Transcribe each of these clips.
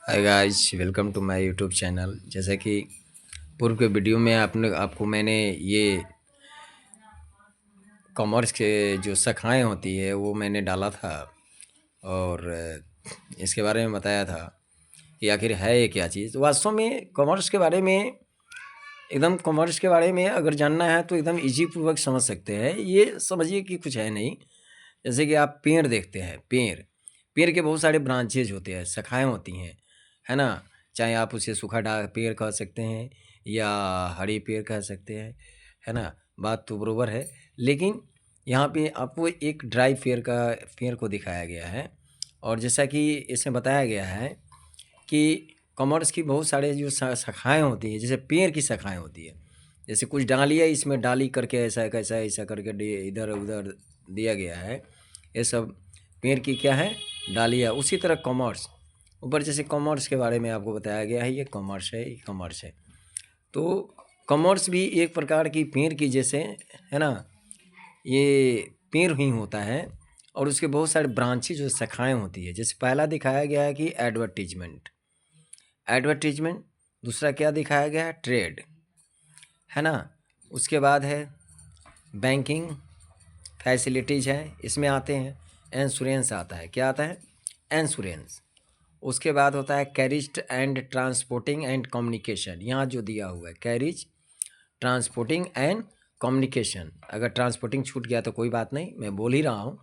Hi guys, welcome to my YouTube channel. जैसा कि पूर्व के वीडियो में आपको मैंने ये कॉमर्स के जो शाखाएं होती है वो मैंने डाला था और इसके बारे में बताया था कि आखिर है ये क्या चीज़। वास्तव में कॉमर्स के बारे में कॉमर्स के बारे में अगर जानना है तो एकदम इजी पूर्वक समझ सकते हैं। ये समझिए कि कुछ है नहीं। जैसे कि आप पेड़ देखते हैं, पेड़ के बहुत सारे ब्रांचेज होते हैं, शाखाएं होती हैं, है ना। चाहे आप उसे सूखा डाल पेड़ कह सकते हैं या हरी पेड़ कह सकते हैं, है ना। बात तो बरोबर है, लेकिन यहाँ पे आपको एक ड्राई पेड़ को दिखाया गया है। और जैसा कि इसमें बताया गया है कि कॉमर्स की बहुत सारे जो शाखाएं होती हैं, जैसे पेड़ की शाखाएं होती है, जैसे कुछ डालियाँ इसमें डाली करके ऐसा कैसा ऐसा करके इधर उधर दिया गया है। ये सब पेड़ की क्या है, डालियाँ। उसी तरह कॉमर्स, ऊपर जैसे कॉमर्स के बारे में आपको बताया गया है, ये कॉमर्स है, ये कॉमर्स है। तो कॉमर्स भी एक प्रकार की पेड़ की जैसे, है ना। ये पेड़ ही होता है और उसके बहुत सारे ब्रांचेज जो शाखाएं होती है। जैसे पहला दिखाया गया है कि एडवर्टीजमेंट, दूसरा क्या दिखाया गया है, ट्रेड, है ना। उसके बाद है बैंकिंग फैसिलिटीज़ है, इसमें आते हैं। इंश्योरेंस आता है, क्या आता है, इंश्योरेंस। उसके बाद होता है carriage and transporting and communication. यहाँ जो दिया हुआ है कैरिज, ट्रांसपोर्टिंग एंड कम्युनिकेशन, अगर ट्रांसपोर्टिंग छूट गया तो कोई बात नहीं, मैं बोल ही रहा हूँ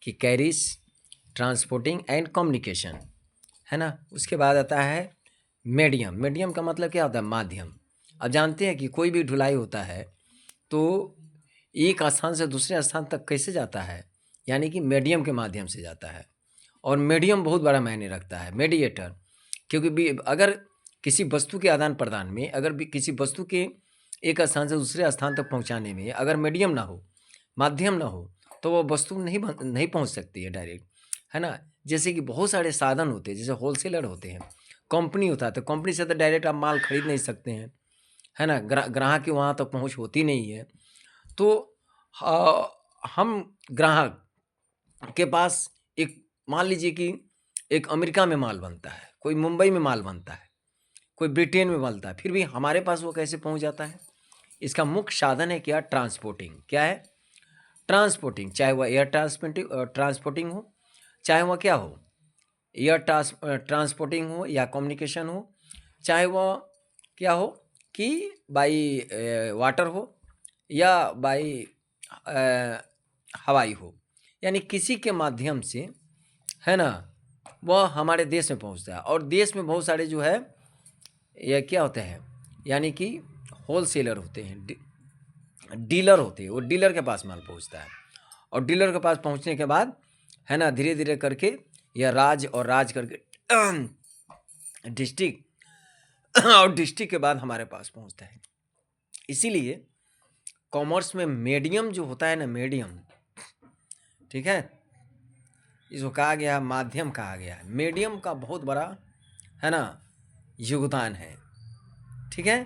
कि कैरिज, ट्रांसपोर्टिंग एंड कम्युनिकेशन, है ना। उसके बाद आता है मीडियम का मतलब क्या होता है, माध्यम। अब जानते हैं कि कोई भी ढुलाई होता है तो एक स्थान से दूसरे स्थान तक कैसे जाता है, यानी कि मीडियम के माध्यम से जाता है। और मीडियम बहुत बड़ा मायने रखता है, मीडिएटर। क्योंकि अगर किसी वस्तु के आदान प्रदान में, अगर भी किसी वस्तु के एक स्थान से दूसरे स्थान तक पहुंचाने में अगर मीडियम ना हो, माध्यम ना हो, तो वो वस्तु नहीं पहुंच सकती है डायरेक्ट, है ना। जैसे कि बहुत सारे साधन होते हैं, जैसे होलसेलर होते हैं, कंपनी होता है, तो कंपनी से तो डायरेक्ट आप माल खरीद नहीं सकते हैं, है ना। ग्राहक की वहाँ तक पहुँच होती नहीं है। तो हम ग्राहक के पास एक, मान लीजिए कि एक अमेरिका में माल बनता है, कोई मुंबई में माल बनता है, कोई ब्रिटेन में बनता है, फिर भी हमारे पास वो कैसे पहुंच जाता है। इसका मुख्य साधन है क्या, ट्रांसपोर्टिंग। क्या है, ट्रांसपोर्टिंग। चाहे वह एयर ट्रांसपोर्टिंग हो, चाहे वह क्या हो, एयर ट्रांसपोर्टिंग हो या कम्युनिकेशन हो, चाहे वह क्या हो कि बाई वाटर हो या बाई हवाई हो, यानी किसी के माध्यम से, है ना, वह हमारे देश में पहुंचता है। और देश में बहुत सारे जो है ये क्या होते हैं, यानी कि होलसेलर होते हैं, डीलर होते हैं, वो डीलर के पास माल पहुंचता है। और डीलर के पास पहुंचने के बाद, है ना, धीरे धीरे करके यह राज्य, और राज करके डिस्ट्रिक्ट, और डिस्ट्रिक्ट के बाद हमारे पास पहुंचता है। इसीलिए कॉमर्स में मीडियम जो होता है ना, मीडियम, ठीक है, इसको कहा गया है, माध्यम कहा गया है। मीडियम का बहुत बड़ा, है ना, योगदान है, ठीक है।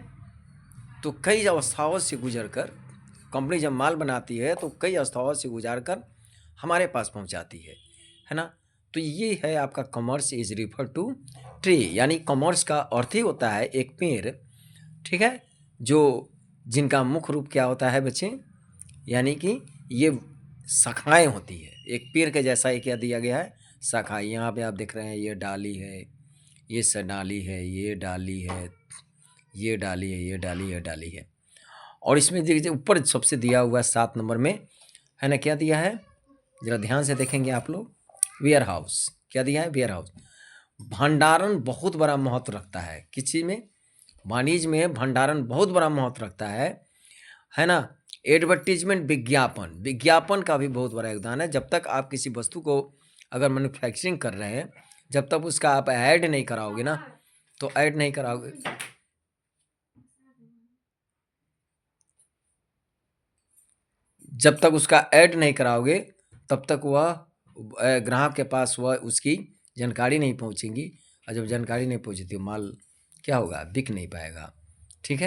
तो कई अवस्थाओं से गुजर कर कंपनी जब माल बनाती है तो कई अवस्थाओं से गुजार कर हमारे पास पहुंचाती है ना। तो ये है आपका commerce is refer to tree, यानी कॉमर्स का अर्थ ही होता है एक पेड़, ठीक है, जो जिनका मुख्य रूप क्या होता है बच्चे, यानी कि ये शाखाएं होती है। एक पेड़ के जैसा ही क्या दिया गया है, शाखा। यहाँ पे आप देख रहे हैं ये डाली है, ये सडाली है, ये डाली है, ये डाली है, ये डाली है, डाली है। और इसमें देखिए ऊपर सबसे दिया हुआ 7 नंबर में, है ना, क्या दिया है, जरा ध्यान से देखेंगे आप लोग, वेयर हाउस। क्या दिया है, वेयर हाउस। भंडारण बहुत बड़ा महत्व रखता है, किस चीज़ में, वाणिज्य में भंडारण बहुत बड़ा महत्व रखता है ना। एडवर्टीजमेंट, विज्ञापन का भी बहुत बड़ा योगदान है। जब तक आप किसी वस्तु को अगर मैन्युफैक्चरिंग कर रहे हैं, जब तक उसका आप ऐड नहीं कराओगे ना, तो ऐड नहीं कराओगे, जब तक उसका ऐड नहीं कराओगे तब तक वह ग्राहक के पास वह उसकी जानकारी नहीं पहुंचेगी। और जब जानकारी नहीं पहुंची तो माल क्या होगा, बिक नहीं पाएगा, ठीक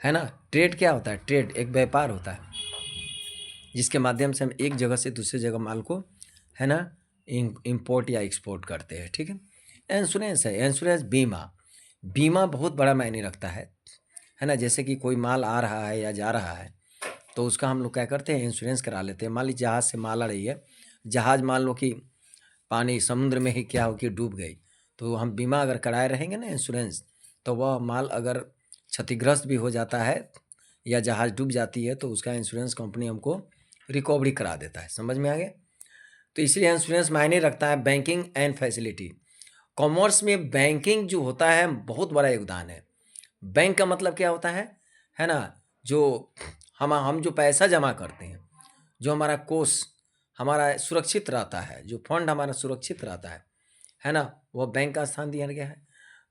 है ना। ट्रेड क्या होता है, ट्रेड एक व्यापार होता है जिसके माध्यम से हम एक जगह से दूसरे जगह माल को, है ना, इंपोर्ट या एक्सपोर्ट करते हैं, ठीक है। इंश्योरेंस है, इंश्योरेंस बीमा। बीमा बहुत बड़ा मायने रखता है ना। जैसे कि कोई माल आ रहा है या जा रहा है तो उसका हम लोग क्या करते हैं, इंश्योरेंस करा लेते हैं। मान लीजिए जहाज़ से माल आ रही है, जहाज़ मान लो कि पानी समुद्र में ही क्या हो कि डूब गई, तो हम बीमा अगर कराए रहेंगे ना इंश्योरेंस, तो वह माल अगर क्षतिग्रस्त भी हो जाता है या जहाज़ डूब जाती है तो उसका इंश्योरेंस कंपनी हमको रिकवरी करा देता है। समझ में आ गया? तो इसलिए इंश्योरेंस मायने रखता है। बैंकिंग एंड फैसिलिटी, कॉमर्स में बैंकिंग जो होता है बहुत बड़ा योगदान है। बैंक का मतलब क्या होता है ना, जो हम जो पैसा जमा करते हैं, जो हमारा कोष हमारा सुरक्षित रहता है, जो फंड हमारा सुरक्षित रहता है ना, वह बैंक का स्थान दिया गया है।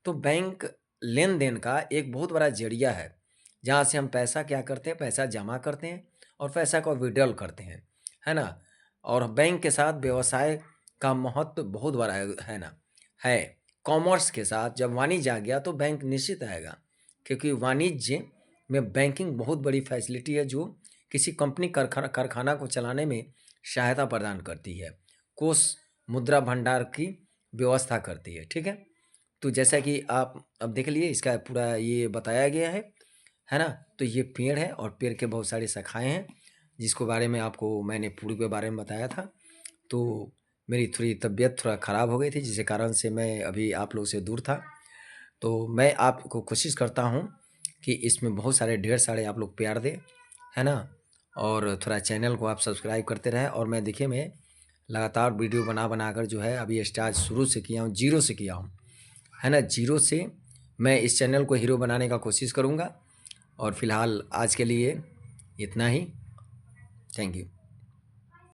तो बैंक लेन देन का एक बहुत बड़ा जरिया है, जहाँ से हम पैसा क्या करते हैं, पैसा जमा करते हैं और पैसा को विड्रॉल करते हैं, है ना। और बैंक के साथ व्यवसाय का महत्व बहुत बड़ा है ना, है। कॉमर्स के साथ जब वाणिज्य आ गया तो बैंक निश्चित आएगा, क्योंकि वाणिज्य में बैंकिंग बहुत बड़ी फैसिलिटी है जो किसी कंपनी कारखाना को चलाने में सहायता प्रदान करती है। कोष मुद्रा भंडार की व्यवस्था करती है। ठीक है, तो जैसा कि आप अब देख लिए, इसका पूरा ये बताया गया है ना। तो ये पेड़ है और पेड़ के बहुत सारी शाखाएं हैं, जिसको बारे में आपको मैंने पूर्व के बारे में बताया था। तो मेरी थोड़ी तबीयत थोड़ा ख़राब हो गई थी, जिसके कारण से मैं अभी आप लोग से दूर था। तो मैं आपको कोशिश करता हूँ कि इसमें बहुत सारे ढेर सारे आप लोग प्यार दें, है ना। और थोड़ा चैनल को आप सब्सक्राइब करते रहें। और मैं देखिए, मैं लगातार वीडियो बना कर जो है अभी स्टार्ट शुरू से किया हूँ, जीरो से किया हूँ, है ना। जीरो से मैं इस चैनल को हीरो बनाने का कोशिश करूँगा। और फिलहाल आज के लिए इतना ही। Thank you.